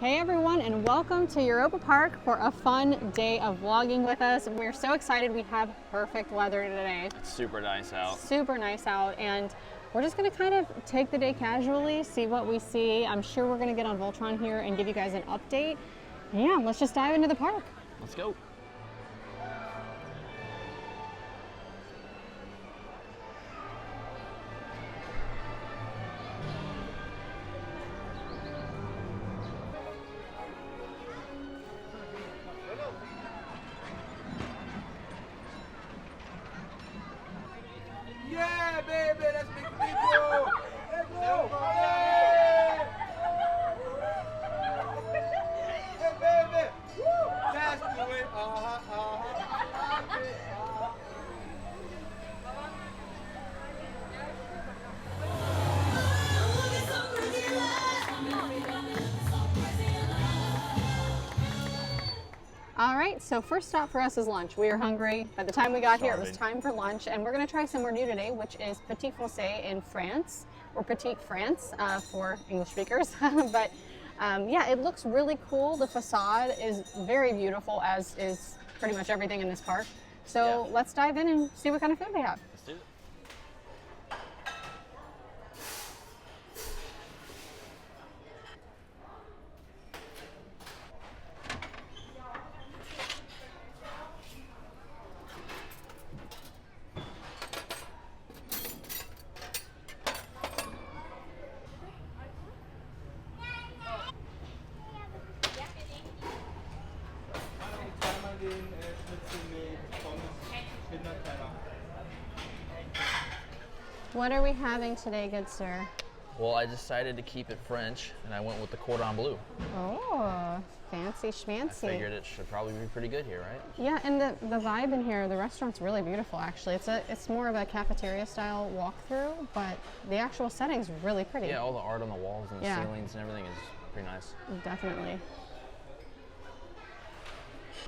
Hey everyone, and welcome to Europa Park for a fun day of vlogging with us. We're so excited. We have perfect weather today. It's super nice out. Super nice out, and we're just gonna kind of take the day casually, see what we see. I'm sure we're gonna get on Voltron here and give you guys an update. And yeah, let's just dive into the park. Let's go. Yeah, baby, let's make a video. Let's go. Hey, baby. Woo. That's the way. All right, so first stop for us is lunch. We are hungry. By the time we got here, it was time for lunch, and we're gonna try somewhere new today, which is Petit Fossé in France, or Petite France for English speakers. But yeah, it looks really cool. The facade is very beautiful, as is pretty much everything in this park. So let's dive in and see what kind of food they have. Let's do it. What are we having today, good sir? Well, I decided to keep it French, and I went with the cordon bleu. Oh, fancy schmancy. I figured it should probably be pretty good here, right? Yeah, and the vibe in here, the restaurant's really beautiful actually. It's more of a cafeteria style walkthrough, but the actual setting's really pretty. Yeah, all the art on the walls and the ceilings and everything is pretty nice. Definitely.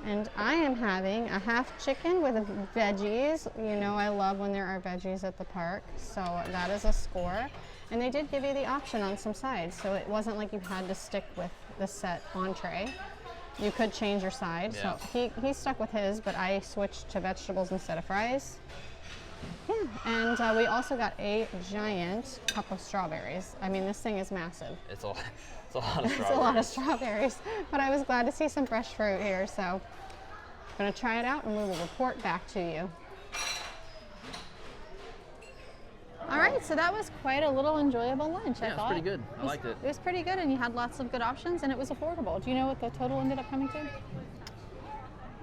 And I am having a half chicken with veggies. You know I love when there are veggies at the park, so that is a score. And they did give you the option on some sides, so it wasn't like you had to stick with the set entree. You could change your side. Yeah. So he stuck with his, but I switched to vegetables instead of fries. Yeah, and we also got a giant cup of strawberries. I mean, this thing is massive. It's a lot of strawberries. It's a lot of strawberries, but I was glad to see some fresh fruit here, so I'm gonna try it out and we will report back to you. All right, so that was quite a little enjoyable lunch, I thought. Yeah, it was pretty good. I liked it. It was pretty good, and you had lots of good options, and it was affordable. Do you know what the total ended up coming to?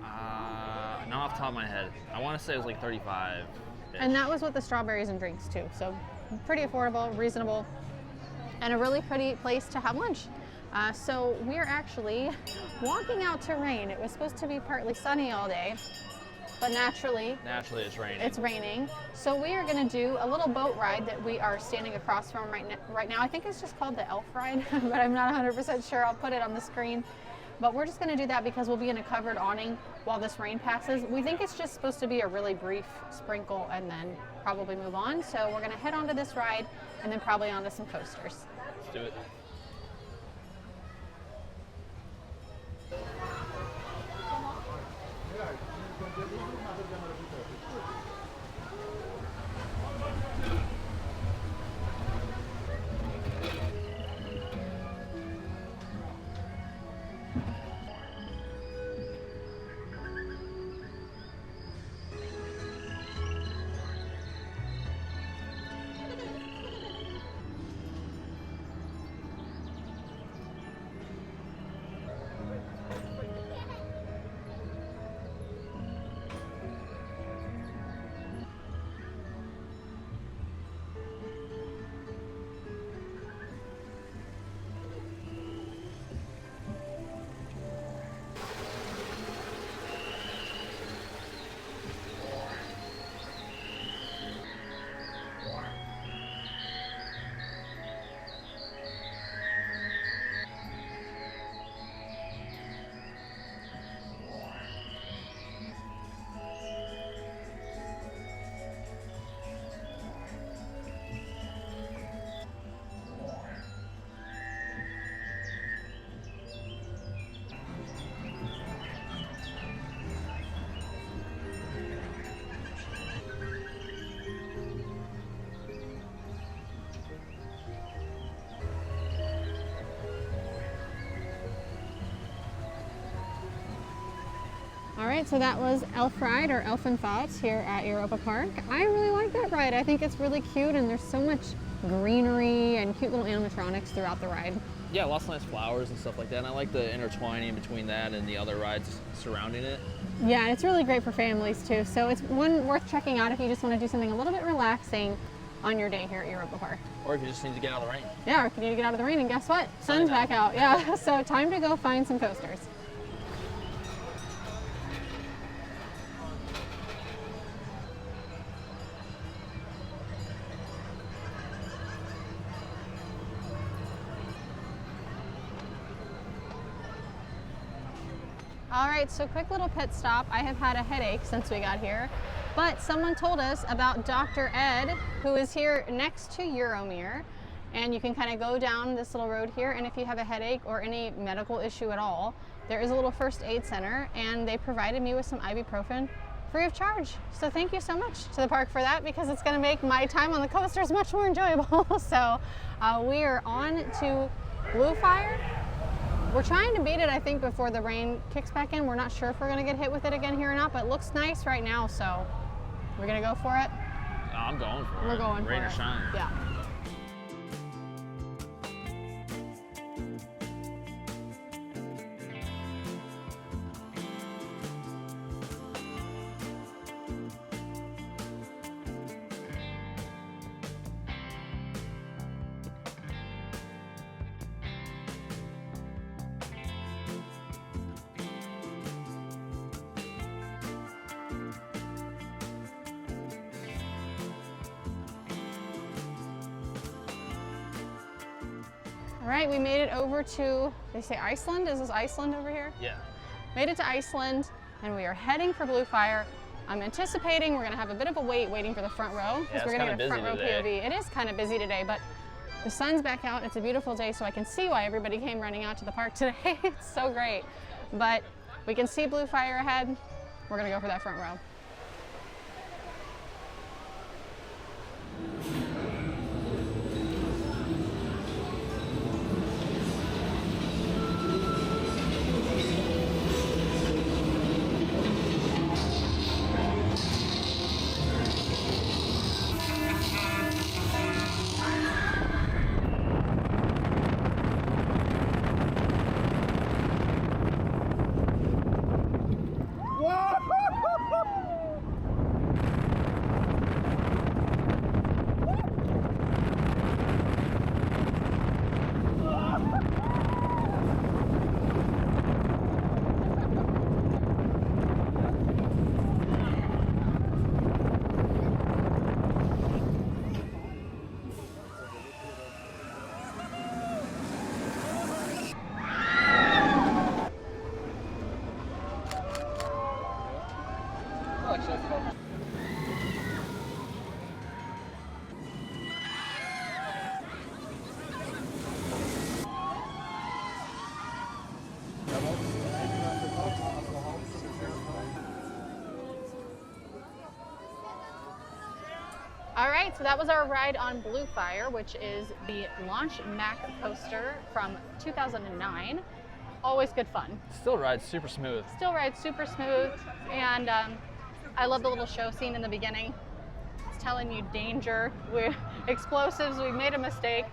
Not off the top of my head. I want to say it was like 35. And that was with the strawberries and drinks too, so pretty affordable, reasonable, and a really pretty place to have lunch. So we're actually walking out to rain. It was supposed to be partly sunny all day, but naturally it's raining. It's raining. So we are going to do a little boat ride that we are standing across from right now. I think it's just called the Elf Ride, but I'm not 100% sure. I'll put it on the screen. But we're just going to do that because we'll be in a covered awning while this rain passes. We think it's just supposed to be a really brief sprinkle and then probably move on. So we're going to head onto this ride and then probably onto some coasters. Let's do it. right, so that was Elf Ride or Elfin Thoughts here at Europa Park. I really like that ride. I think it's really cute and there's so much greenery and cute little animatronics throughout the ride. Yeah, lots of nice flowers and stuff like that. And I like the intertwining between that and the other rides surrounding it. Yeah, and it's really great for families too. So it's one worth checking out if you just want to do something a little bit relaxing on your day here at Europa Park. Or if you just need to get out of the rain. Yeah, or if you need to get out of the rain, and guess what? Sun's back out. Yeah, so time to go find some coasters. All right, so quick little pit stop. I have had a headache since we got here, but someone told us about Dr. Ed, who is here next to Euromere, and you can kind of go down this little road here, and if you have a headache or any medical issue at all, there is a little first aid center, and they provided me with some ibuprofen free of charge. So thank you so much to the park for that, because it's gonna make my time on the coasters much more enjoyable. So we are on to Blue Fire. We're trying to beat it, I think, before the rain kicks back in. We're not sure if we're gonna get hit with it again here or not, but it looks nice right now, so we're gonna go for it. I'm going for it. We're going Rain for or it. shine. Yeah. All right, we made it over to, they say Iceland? Is this Iceland over here? Yeah. Made it to Iceland, and we are heading for Blue Fire. I'm anticipating we're gonna have a bit of a wait waiting for the front row, because we're gonna get a front row POV. It is kind of busy today, but the sun's back out. It's a beautiful day, so I can see why everybody came running out to the park today. It's so great. But we can see Blue Fire ahead. We're gonna go for that front row. All right, so that was our ride on Blue Fire, which is the Launch Mac coaster from 2009. Always good fun. Still rides super smooth. Still rides super smooth, and I love the little show scene in the beginning. It's telling you danger, explosives, we made a mistake,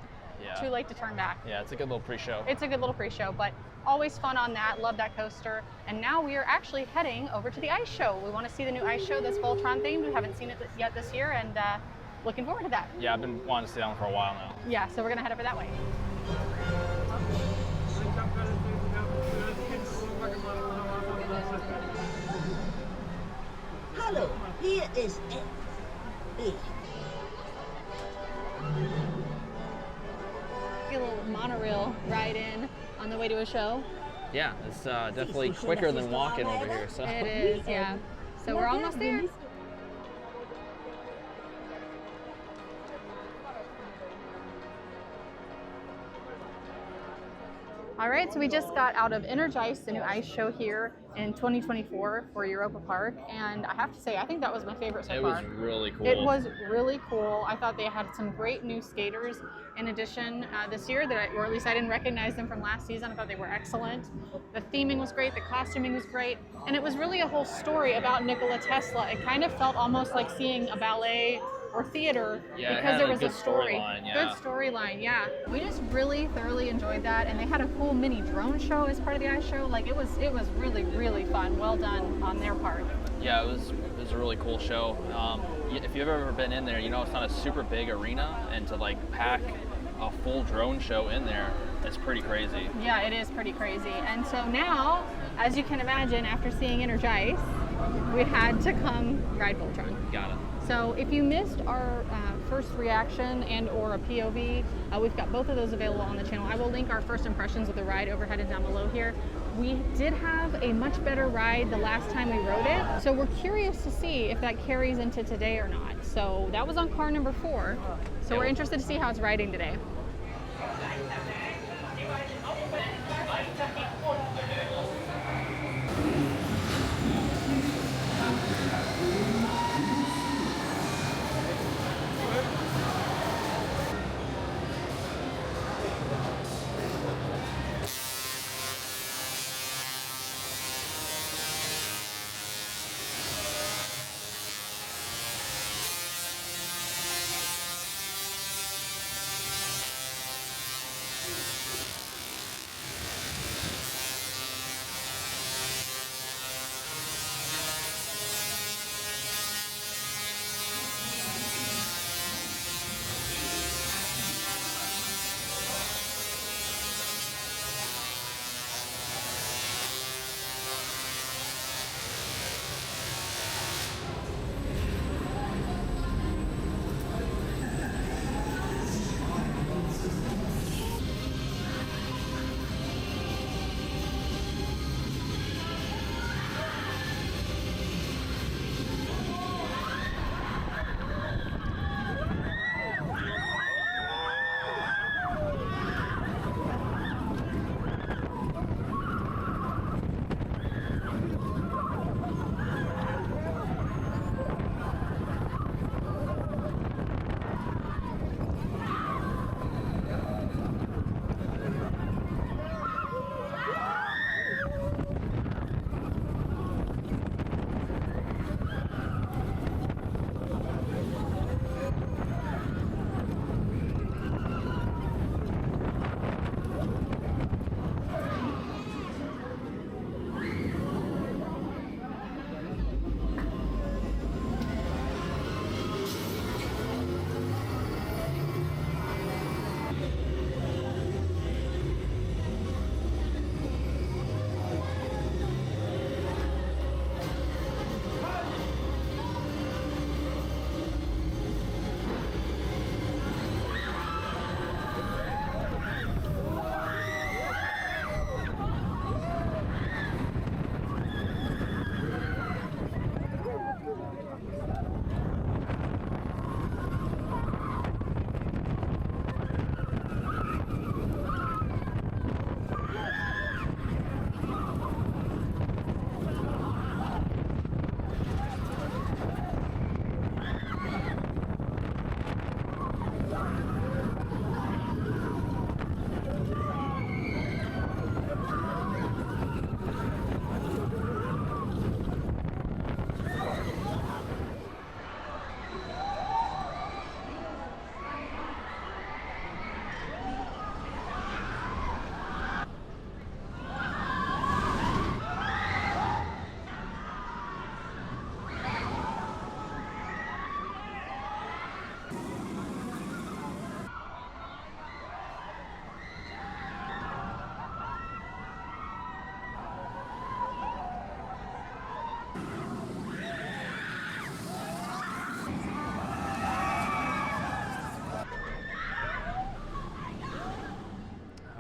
too late to turn back. Yeah, it's a good little pre-show. It's a good little pre-show, but always fun on that. Love that coaster. And now we are actually heading over to the ice show. We want to see the new ice show that's Voltron themed. We haven't seen it yet this year, and looking forward to that. Yeah, I've been wanting to see that one for a while now. Yeah, so we're gonna head over that way. Hallo, hier is ik. A little monorail ride in on the way to a show. Yeah, it's definitely quicker than walking over here. So. It is, yeah. So we're almost there. All right, so we just got out of Energize, the new ice show here in 2024 for Europa Park, and I have to say, I think that was my favorite so It far. was really cool. It was really cool. I thought they had some great new skaters in addition this year, or at least I didn't recognize them from last season. I thought they were excellent. The theming was great, the costuming was great, and it was really a whole story about Nikola Tesla. It kind of felt almost like seeing a ballet or theater because there was a story. Good storyline, yeah. We just really thoroughly enjoyed that, and they had a cool mini drone show as part of the ice show. Like it was really, really fun. Well done on their part. Yeah, it was a really cool show. If you've ever been in there, you know it's not a super big arena, and to like pack a full drone show in there, it's pretty crazy. Yeah, it is pretty crazy. And so now, as you can imagine, after seeing Energize, we had to come ride Voltron. Got it. So if you missed our first reaction and or a POV, we've got both of those available on the channel. I will link our first impressions of the ride overhead and down below here. We did have a much better ride the last time we rode it, so we're curious to see if that carries into today or not. So that was on car number 4, so we're interested to see how it's riding today.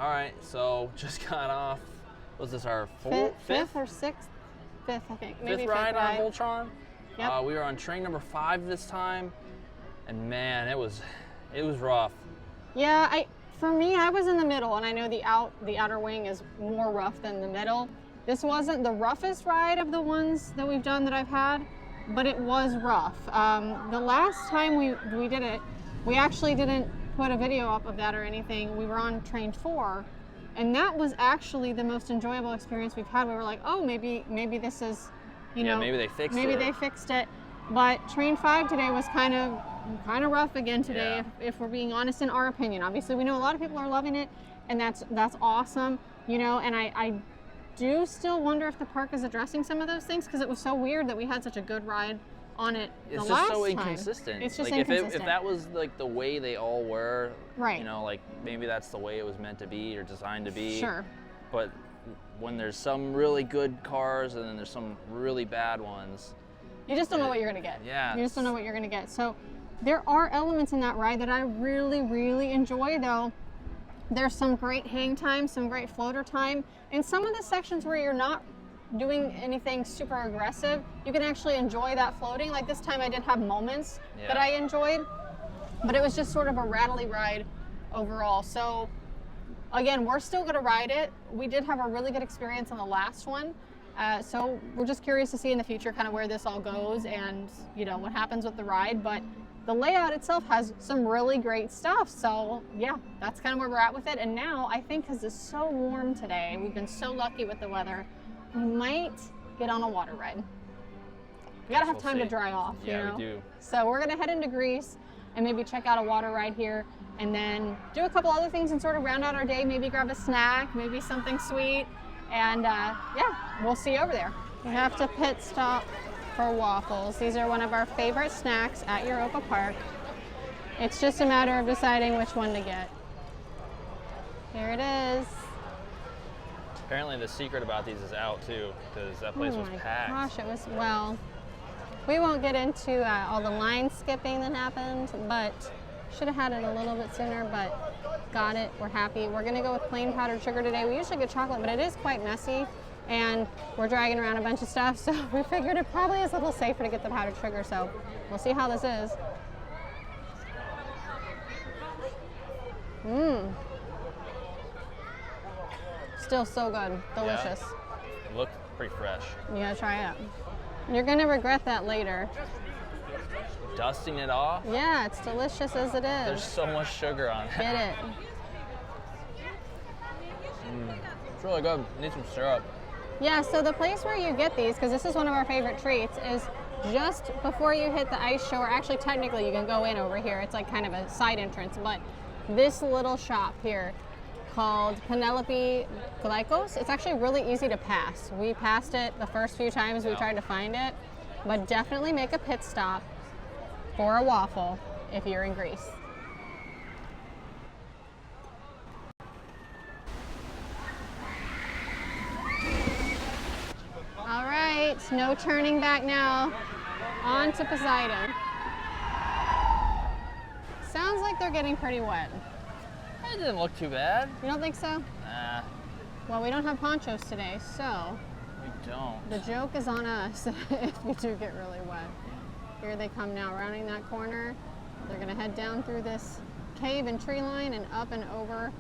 All right, so just got off. Was this our Fifth or sixth? Fifth, I think. Maybe fifth ride on ride. Voltron? Yep. We were on train number 5 this time, and man, it was rough. Yeah, For me, I was in the middle, and I know the outer wing is more rough than the middle. This wasn't the roughest ride of the ones that we've done that I've had, but it was rough. The last time we did it, we actually didn't put a video up of that or anything. We were on Train 4, and that was actually the most enjoyable experience we've had. We were like, oh, maybe this is, you know, maybe they fixed maybe it. they fixed it. But Train 5 today was kind of rough again today, Yeah. if we're being honest, in our opinion. Obviously, we know a lot of people are loving it, and that's awesome, you know. And I do still wonder if the park is addressing some of those things, because it was so weird that we had such a good ride on it It's the just last so time. inconsistent. It's just like inconsistent. if that was like the way they all were, Right. you know, like maybe that's the way it was meant to be or designed to be. Sure. But when there's some really good cars and then there's some really bad ones, You just don't know what you're gonna get. Yeah. You just don't know what you're gonna get. So there are elements in that ride that I really, really enjoy, though. There's some great hang time, some great floater time. In some of the sections where you're not doing anything super aggressive, you can actually enjoy that floating. Like this time I did have moments that I enjoyed, but it was just sort of a rattly ride overall. So again, we're still gonna ride it. We did have a really good experience on the last one. So we're just curious to see in the future kind of where this all goes and, you know, what happens with the ride. But the layout itself has some really great stuff. So yeah, that's kind of where we're at with it. And now I think because it's so warm today, we've been so lucky with the weather, we might get on a water ride. We gotta have we'll time to see. dry off, you Yeah, know? we do. So we're gonna head into Greece and maybe check out a water ride here, and then do a couple other things and sort of round out our day, maybe grab a snack, maybe something sweet. And yeah, we'll see you over there. We have to pit stop for waffles. These are one of our favorite snacks at Europa Park. It's just a matter of deciding which one to get. Here it is. apparently the secret about these is out too, because that place Oh was my packed. gosh, it was, well, we won't get into all the line skipping that happened, but should have had it a little bit sooner, but got it. We're happy. We're gonna go with plain powdered sugar today. We usually get chocolate, but it is quite messy, and we're dragging around a bunch of stuff, so we figured it probably is a little safer to get the powdered sugar, so we'll see how this is. Mmm. Still so good. Delicious. It looked pretty fresh. You gotta try it. You're gonna regret that later. Dusting it off, Yeah, it's delicious as it there's is. so much sugar on it. Get it. It's really good. Need some syrup. Yeah, so the place where you get these, because this is one of our favorite treats, is just before you hit the ice show, or actually technically you can go in over here. It's like kind of a side entrance, but this little shop here called Penelope Glykos, it's actually really easy to pass. We passed it the first few times we tried to find it, but definitely make a pit stop for a waffle if you're in Greece. All right, no turning back now. On to Poseidon. Sounds like they're getting pretty wet. It didn't look too bad. You don't think so? Nah, Well, we don't have ponchos today, so we don't. the joke is on us if we do get really wet. Here they come now, rounding that corner. They're gonna head down through this cave and tree line and up and over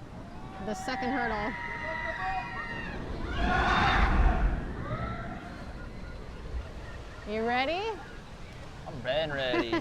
the second hurdle. You ready? I'm been ready.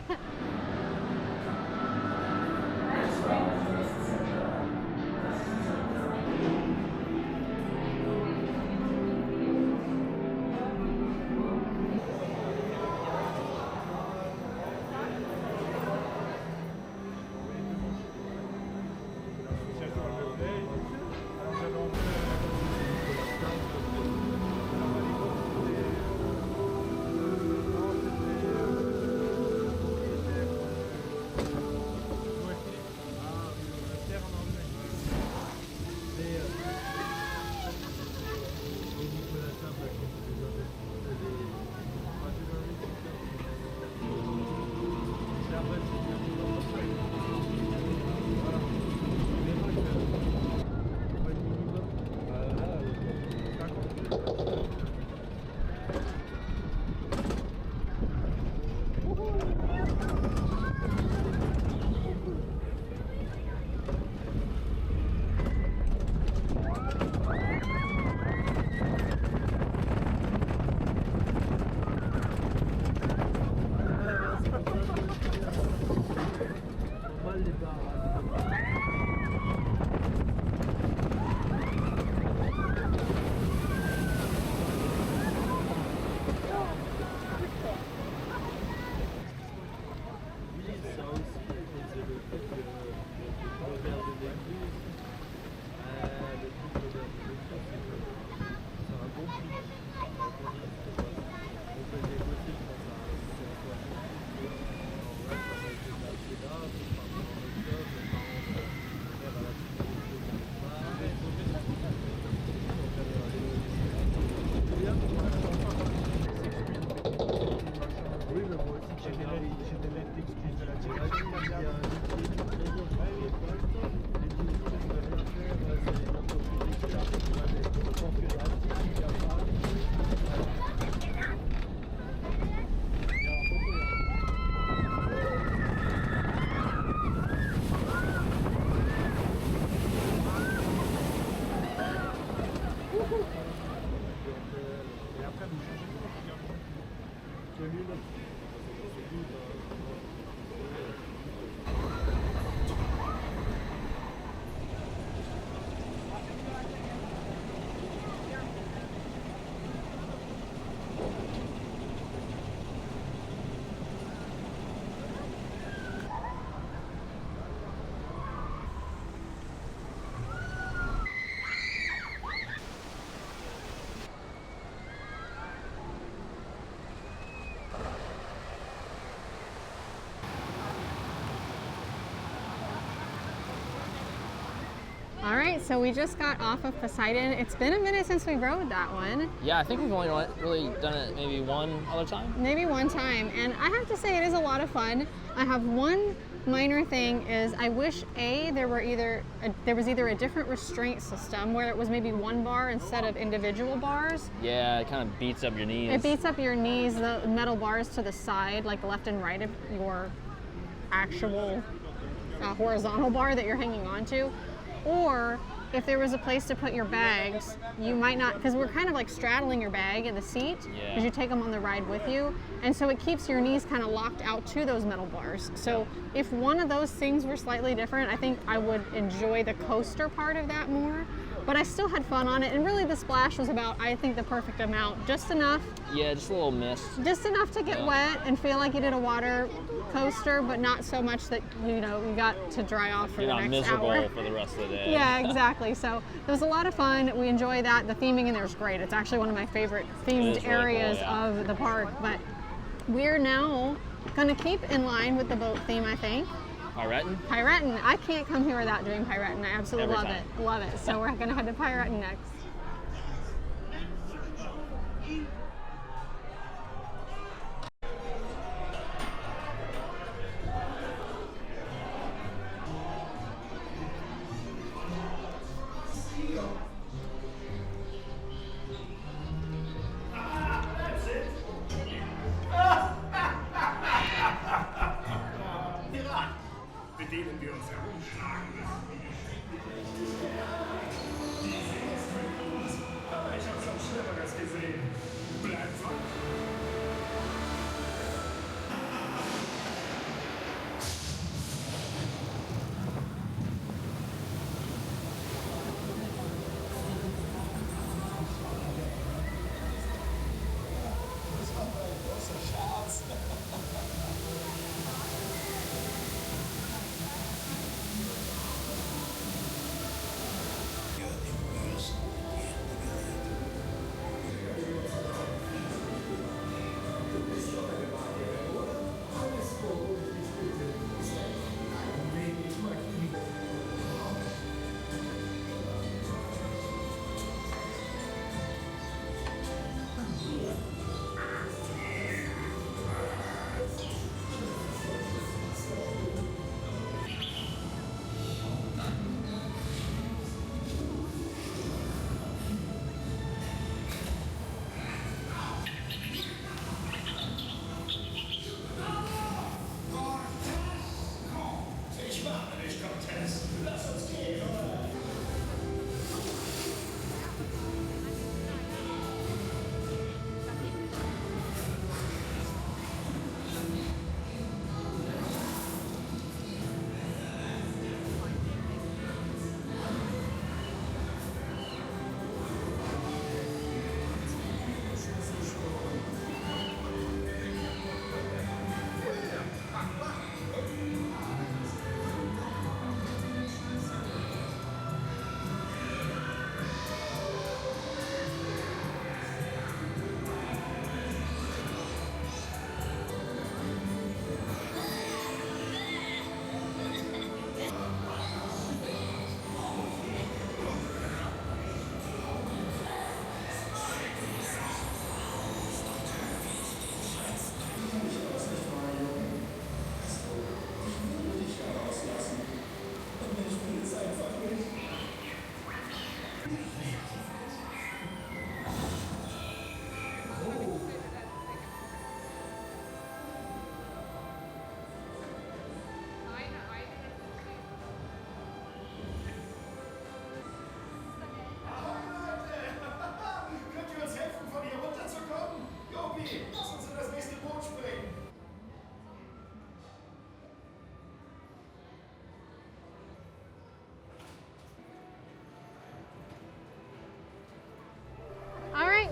so we just got off of Poseidon. It's been a minute since we rode that one. Yeah, I think we've only really done it maybe one other time. Maybe one time, and I have to say it is a lot of fun. I have one minor thing is I wish there was either a different restraint system where it was maybe one bar instead of individual bars. Yeah, it kind of beats up your knees. It beats up your knees, the metal bars to the side, like left and right of your actual horizontal bar that you're hanging onto. Or if there was a place to put your bags, you might not, because we're kind of like straddling your bag in the seat because you take them on the ride with you. And so it keeps your knees kind of locked out to those metal bars. So if one of those things were slightly different, I think I would enjoy the coaster part of that more. But I still had fun on it. And really the splash was about, I think, the perfect amount. Just enough. Yeah, just a little mist. Just enough to get wet and feel like you did a water coaster, but not so much that, you got to dry off for the next hour. You're not miserable for the rest of the day. Yeah, exactly. So it was a lot of fun. We enjoy that. The theming in there is great. It's actually one of my favorite themed areas of the park. But we're now going to keep in line with the boat theme, I think. Piratin'? Piratin'. I can't come here without doing Piratin'. I absolutely love it. Love it. So we're going to head to Piratin' next. Mit denen wir uns herumschlagen müssen. Aber ich habe schon Schlimmeres gesehen. Bleib wach.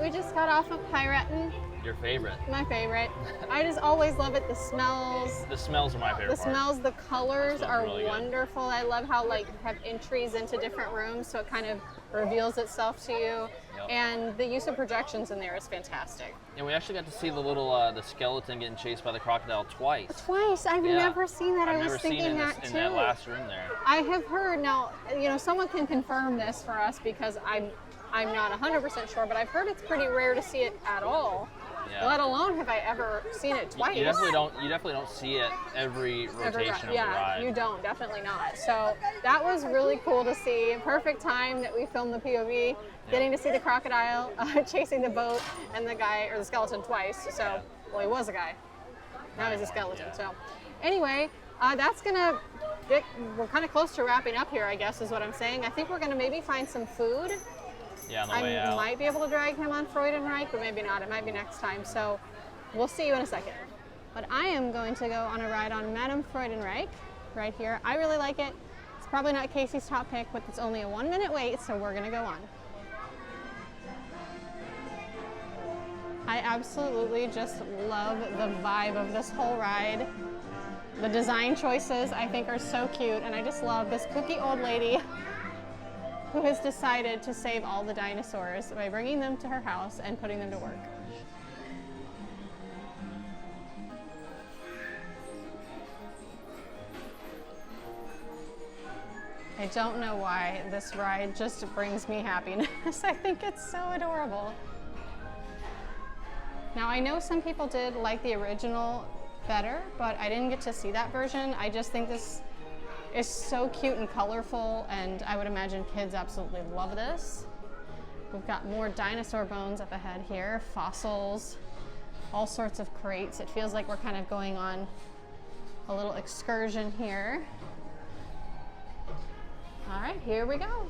We just got off of Piratin'. Your favorite? My favorite. I just always love it. The smells. The smells are my favorite The smells, the colors are really wonderful. I love how have entries into different rooms, so it kind of reveals itself to you. Yep. And the use of projections in there is fantastic. And we actually got to see the little the skeleton getting chased by the crocodile twice. Twice. I've Yeah. never seen that. I've I never was seen thinking it that in too. that last room there. I have heard now. You know, someone can confirm this for us because I'm not 100% sure, but I've heard it's pretty rare to see it at all. Yeah. Let alone have I ever seen it twice. You definitely don't see it every rotation of the ride. You don't, definitely not. So that was really cool to see. Perfect time that we filmed the POV, getting to see the crocodile chasing the boat and the guy or the skeleton twice. So, well, he was a guy. Now he's a skeleton. So, anyway, that's gonna. We're kind of close to wrapping up here, I guess, is what I'm saying. I think we're gonna maybe find some food. Yeah, on the way out. I might be able to drag him on Freudenreich, but maybe not. It might be next time. So we'll see you in a second. But I am going to go on a ride on Madame Freudenreich right here. I really like it. It's probably not Casey's top pick, but it's only a 1-minute wait, so we're going to go on. I absolutely just love the vibe of this whole ride. The design choices I think are so cute, and I just love this kooky old lady who has decided to save all the dinosaurs by bringing them to her house and putting them to work. I don't know why this ride just brings me happiness. I think it's so adorable. Now I know some people did like the original better, but I didn't get to see that version. I just think this is so cute and colorful, and I would imagine kids absolutely love this. We've got more dinosaur bones up ahead here, fossils, all sorts of crates. It feels like we're kind of going on a little excursion here. All right, here we go.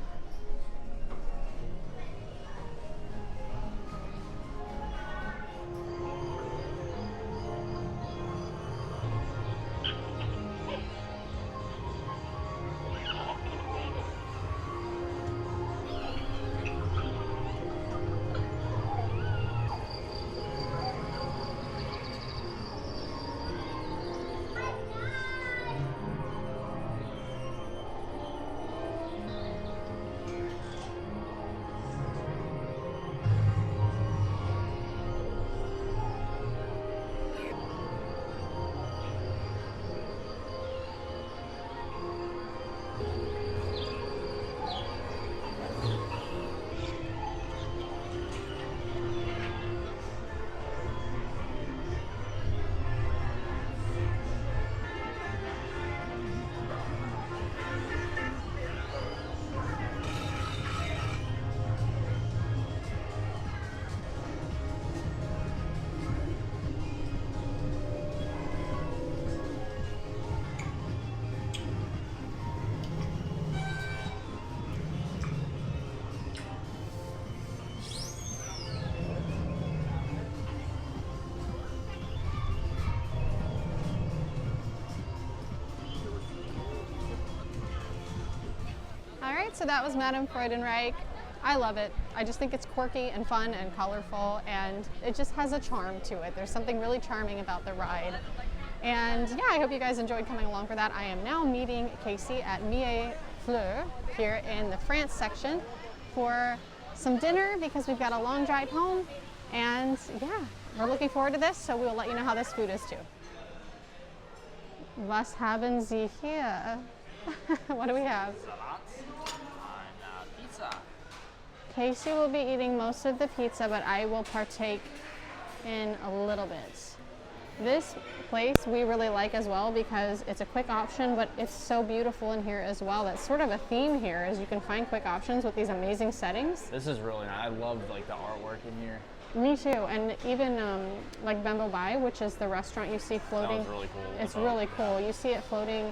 So that was Madame Freudenreich. I love it. I just think it's quirky and fun and colorful, and it just has a charm to it. There's something really charming about the ride. And yeah, I hope you guys enjoyed coming along for that. I am now meeting Casey at Mie Fleur here in the France section for some dinner because we've got a long drive home. And yeah, we're looking forward to this, so we will let you know how this food is too. Was haben Sie hier? What do we have? Pizza. Casey will be eating most of the pizza, but I will partake in a little bit. This place we really like as well because it's a quick option, but it's so beautiful in here as well. That's sort of a theme here, is you can find quick options with these amazing settings. This is really nice. I love like the artwork in here. Me too, and even like Bembo Bai, which is the restaurant you see floating. That was really cool. It's really cool. You see it floating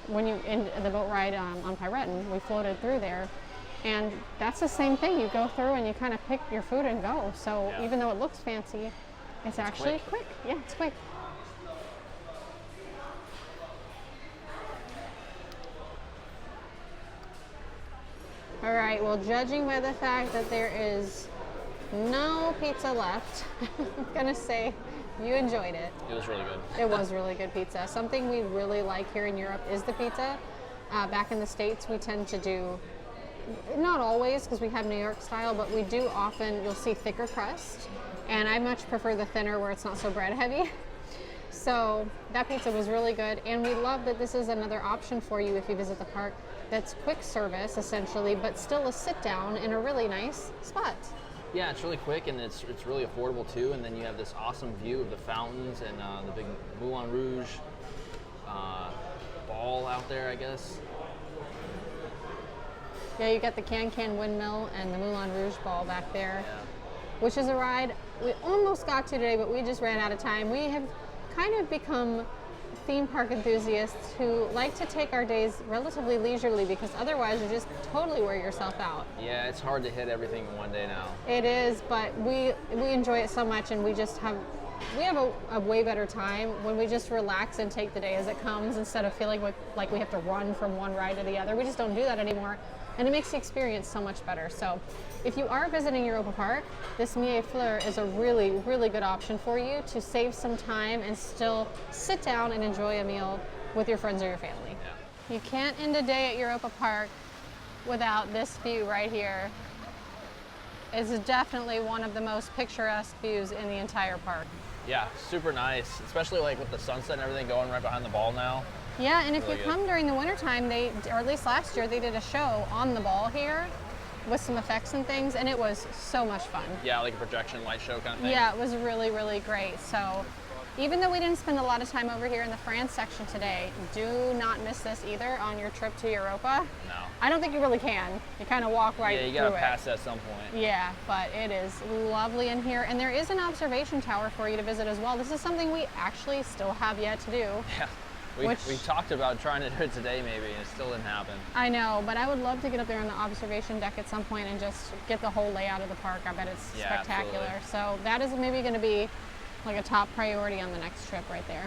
when you in the boat ride on Pyretin. We floated through there, and that's the same thing. You go through and you kind of pick your food and go. So Yeah. even though it looks fancy, it's actually quick. Yeah, it's quick. All right, well, judging by the fact that there is no pizza left, I'm gonna say you enjoyed it. It was really good. It was really good pizza. Something we really like here in Europe is the pizza. Back in the States, we tend to do not always because we have New York style, but we do often, you'll see thicker crust. And I much prefer the thinner where it's not so bread heavy. So that pizza was really good. And we love that this is another option for you if you visit the park that's quick service essentially, but still a sit down in a really nice spot. Yeah, it's really quick and it's really affordable too. And then you have this awesome view of the fountains and the big Moulin Rouge ball out there, I guess. Yeah, you got the Can windmill and the Moulin Rouge ball back there, Yeah. which is a ride we almost got to today, but we just ran out of time. We have kind of become theme park enthusiasts who like to take our days relatively leisurely because otherwise you just totally wear yourself out. Yeah, it's hard to hit everything in one day now. It is, but we enjoy it so much, and we have a way better time when we just relax and take the day as it comes instead of feeling like we have to run from one ride to the other. We just don't do that anymore, and it makes the experience so much better. So if you are visiting Europa Park, this Mille Fleurs is a really, really good option for you to save some time and still sit down and enjoy a meal with your friends or your family. Yeah. You can't end a day at Europa Park without this view right here. It's definitely one of the most picturesque views in the entire park. Yeah, super nice, especially like with the sunset and everything going right behind the ball now. Yeah, and if Really you good. come during the wintertime, or at least last year, they did a show on the ball here with some effects and things, and it was so much fun. Yeah, like a projection light show kind of thing. Yeah, it was really, really great. So even though we didn't spend a lot of time over here in the France section today, do not miss this either on your trip to Europa. No. I don't think you really can. You kind of walk right Yeah, you through gotta it. pass at some point. Yeah, but it is lovely in here, and there is an observation tower for you to visit as well. This is something we actually still have yet to do. Yeah. We talked about trying to do it today maybe, and it still didn't happen. I know, but I would love to get up there on the observation deck at some point and just get the whole layout of the park. I bet it's Yeah, spectacular. absolutely. So that is maybe going to be like a top priority on the next trip right there.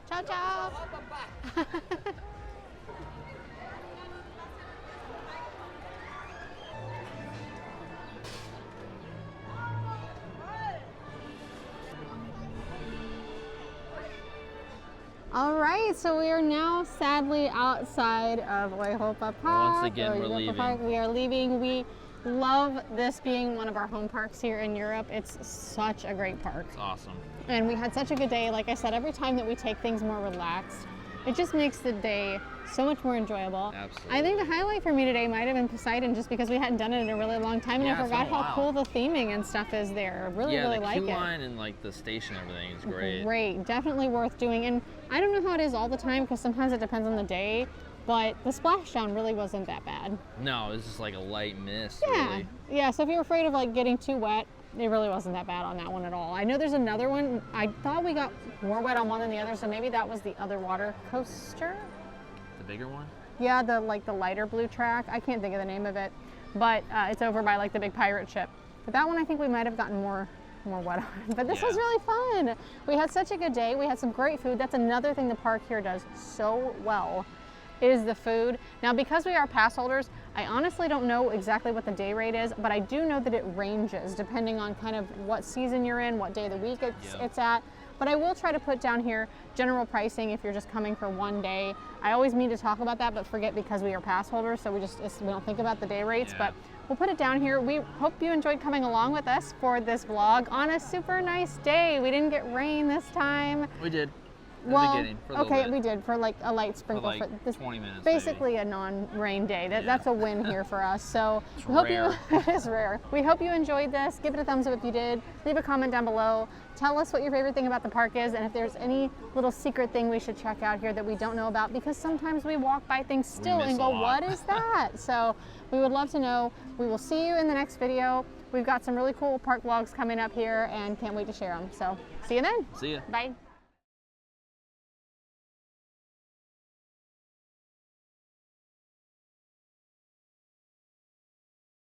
Ciao, ciao. All right, so we are now sadly outside of Europa Park. Once again, or we're Europa leaving. Park. We are leaving. We love this being one of our home parks here in Europe. It's such a great park. It's awesome. And we had such a good day. Like I said, every time that we take things more relaxed, it just makes the day so much more enjoyable. Absolutely. I think the highlight for me today might have been Poseidon, just because we hadn't done it in a really long time, and Yeah, I it's forgot been a how while. cool the theming and stuff is there. I really, Yeah, really the like queue it. line and like the station and everything is great. Great, definitely worth doing. And I don't know how it is all the time, because sometimes it depends on the day, but the splashdown really wasn't that bad. No, it's just like a light mist. Yeah, Really. yeah. So if you're afraid of like getting too wet, it really wasn't that bad on that one at all. I know there's another one. I thought we got more wet on one than the other, so maybe that was the other water coaster. The bigger one? Yeah, the lighter blue track. I can't think of the name of it, but it's over by like the big pirate ship. But that one I think we might have gotten more wet on. But this was Yeah. really fun. We had such a good day. We had some great food. That's another thing the park here does so well, is the food. Now, because we are pass holders, I honestly don't know exactly what the day rate is, but I do know that it ranges depending on kind of what season you're in, what day of the week it's at. But I will try to put down here general pricing if you're just coming for one day. I always mean to talk about that, but forget because we are pass holders, so we don't think about the day rates. Yeah. But we'll put it down here. We hope you enjoyed coming along with us for this vlog on a super nice day. We didn't get rain this time. We did. In the Well, beginning, for a little okay, bit. we did for like a light For sprinkle. like this, 20 minutes. basically a non-rain day. That's a win here for us. So It's we hope rare. you it is rare. We hope you enjoyed this. Give it a thumbs up if you did. Leave a comment down below. Tell us what your favorite thing about the park is, and if there's any little secret thing we should check out here that we don't know about, because sometimes we walk by things still miss and a go, lot. what is that? So we would love to know. We will see you in the next video. We've got some really cool park vlogs coming up here and can't wait to share them. So see you then. See ya. Bye.